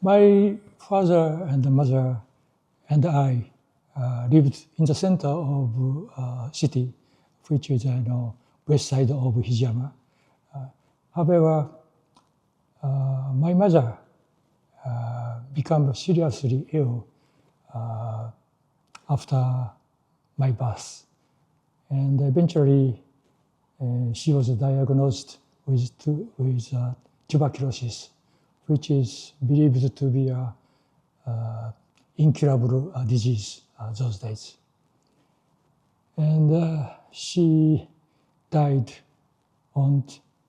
My father and mother and I lived in the center of city, which is west side of Hiroshima. However, my mother became seriously ill after my birth, and eventually she was diagnosed with tuberculosis, which is believed to be an incurable disease those days. And she died on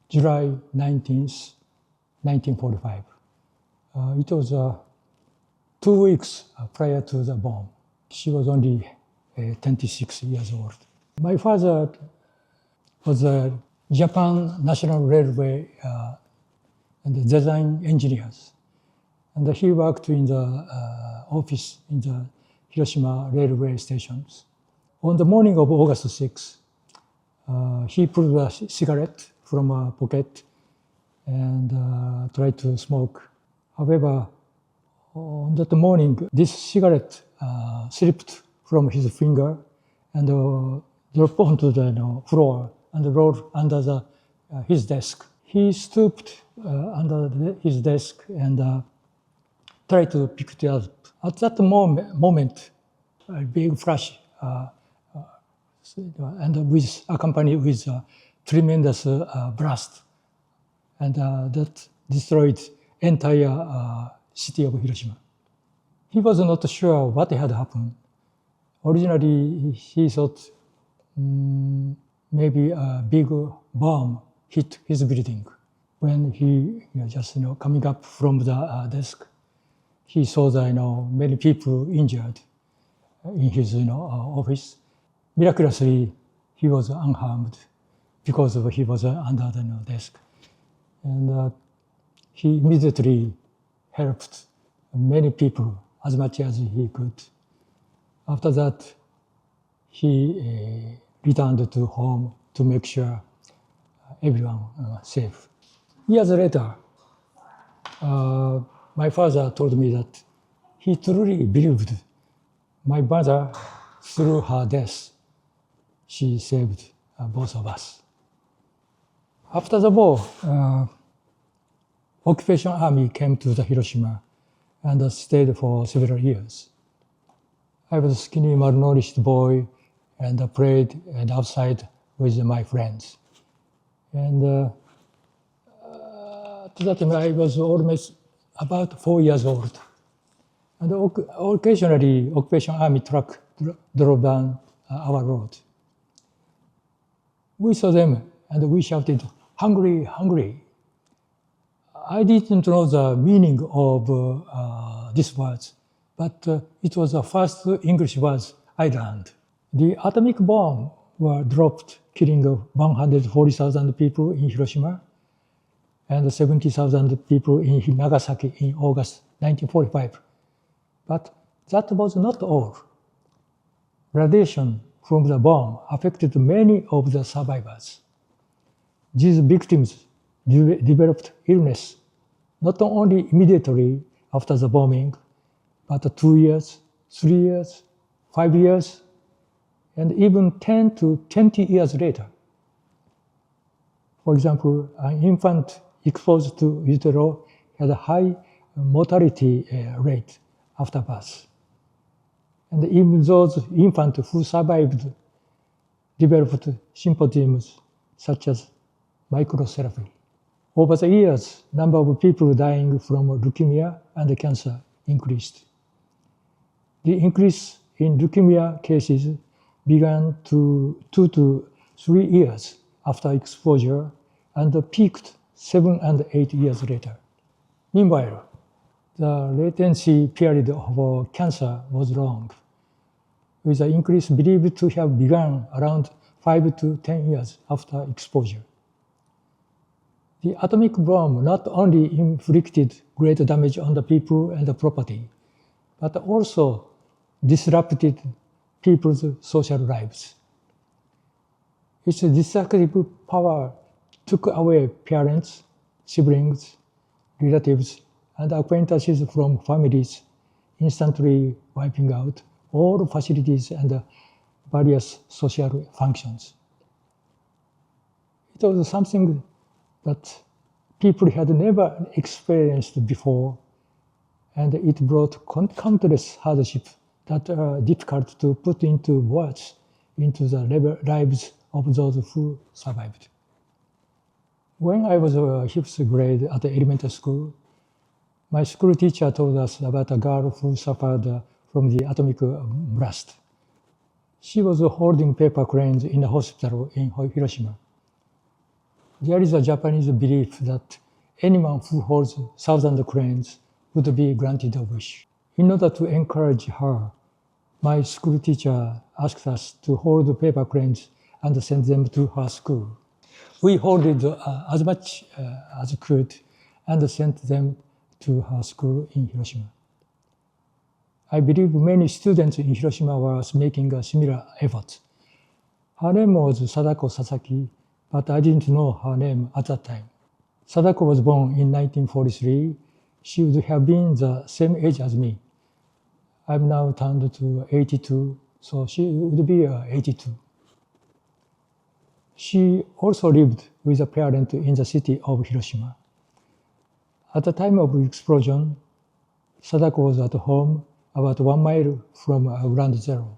July 19th, 1945. It was 2 weeks prior to the bomb. She was only 26 years old. My father was a Japan National Railway and design engineers. And he worked in the office in the Hiroshima railway stations. On the morning of August 6th, he pulled a cigarette from a pocket and tried to smoke. However, on that morning, this cigarette slipped from his finger and dropped onto the floor and rolled under his desk. He stooped under his desk and tried to pick it up. At that moment, a big flash and accompanied with a tremendous blast, and that destroyed entire city of Hiroshima. He was not sure what had happened. Originally, he thought maybe a big bomb hit his building. When he just coming up from the desk, he saw that many people injured in his office. Miraculously, he was unharmed because he was under the desk, and he immediately helped many people as much as he could. After that, he returned to home to make sure everyone was safe. Years later, my father told me that he truly believed my mother, through her death, she saved both of us. After the war, occupation army came to the Hiroshima and stayed for several years. I was a skinny, malnourished boy and played outside with my friends. And to that time, I was almost about 4 years old. And occasionally, occupation army truck drove down our road. We saw them and we shouted, "Hungry, hungry." I didn't know the meaning of these words, but it was the first English words I learned. The atomic bomb were dropped, killing 140,000 people in Hiroshima and 70,000 people in Nagasaki in August 1945. But that was not all. Radiation from the bomb affected many of the survivors. These victims developed illness, not only immediately after the bombing, but 2 years, 3 years, 5 years, and even 10 to 20 years later. For example, an infant exposed to utero had a high mortality rate after birth. And even those infants who survived developed symptoms such as microtherapy. Over the years, number of people dying from leukemia and cancer increased. The increase in leukemia cases began 2 to 3 years after exposure and peaked 7 and 8 years later. Meanwhile, the latency period of cancer was long, with the increase believed to have begun around 5 to 10 years after exposure. The atomic bomb not only inflicted great damage on the people and the property, but also disrupted people's social lives. Its destructive power took away parents, siblings, relatives, and acquaintances from families, instantly wiping out all facilities and various social functions. It was something that people had never experienced before, and it brought countless hardships that are difficult to put into words into the lives of those who survived. When I was a fifth grade at the elementary school, my school teacher told us about a girl who suffered from the atomic blast. She was holding paper cranes in a hospital in Hiroshima. There is a Japanese belief that anyone who holds 1,000 cranes would be granted a wish. In order to encourage her, my school teacher asked us to hold paper cranes and send them to her school. We held as much as could and sent them to her school in Hiroshima. I believe many students in Hiroshima were making a similar effort. Her name was Sadako Sasaki, but I didn't know her name at that time. Sadako was born in 1943. She would have been the same age as me. I'm now turned to 82, so she would be 82. She also lived with a parent in the city of Hiroshima. At the time of the explosion, Sadako was at home about 1 mile from ground zero.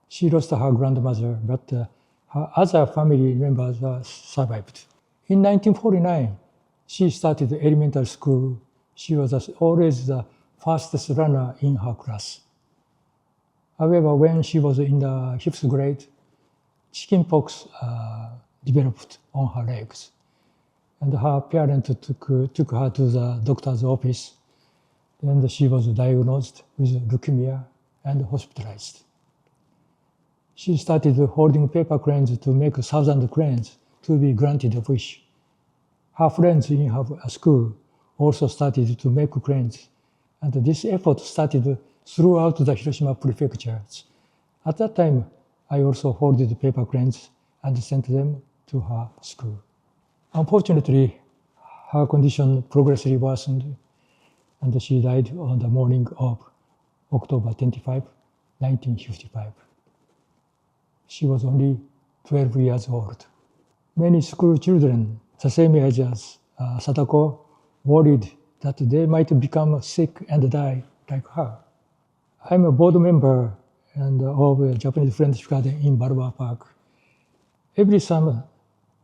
She lost her grandmother, but her other family members survived. In 1949, she started elementary school. She was always the fastest runner in her class. However, when she was in the 5th grade, chickenpox developed on her legs, and her parents took her to the doctor's office. Then she was diagnosed with leukemia and hospitalized. She started holding paper cranes to make 1,000 cranes to be granted a wish. Her friends in her school also started to make cranes, and this effort started throughout the Hiroshima prefectures. At that time, I also holded paper cranes and sent them to her school. Unfortunately, her condition progressively worsened, and she died on the morning of October 25, 1955. She was only 12 years old. Many school children, the same age as Sadako, worried that they might become sick and die like her. I'm a board member of a Japanese Friendship Garden in Balboa Park. Every summer,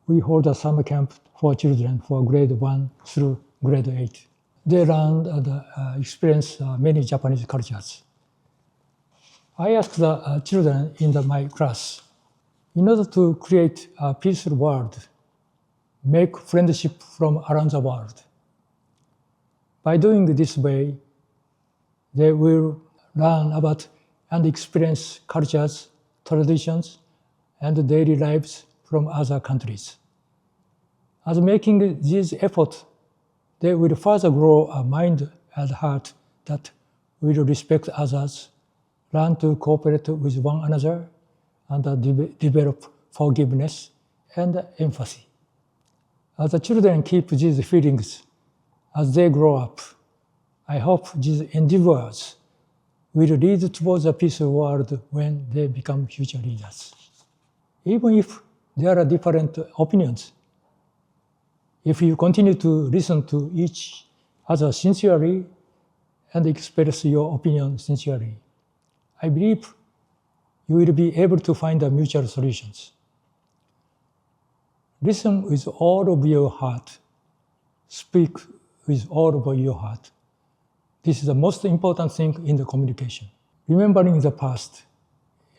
we hold a summer camp for children for grade 1 through grade 8. They learn and experience many Japanese cultures. I asked the children in my class, in order to create a peaceful world, make friendship from around the world. By doing this way, they will learn about and experience cultures, traditions, and daily lives from other countries. As making these efforts, they will further grow a mind and heart that will respect others, learn to cooperate with one another, and develop forgiveness and empathy. As the children keep these feelings as they grow up, I hope these endeavors will lead towards a peaceful world when they become future leaders. Even if there are different opinions, if you continue to listen to each other sincerely and express your opinion sincerely, I believe you will be able to find mutual solutions. Listen with all of your heart. Speak with all of your heart. This is the most important thing in the communication. Remembering the past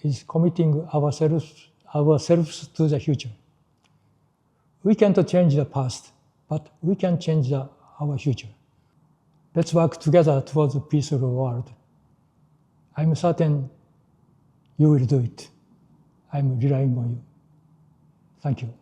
is committing ourselves to the future. We can't change the past, but we can change our future. Let's work together towards a peaceful world. I'm certain you will do it. I'm relying on you. Thank you.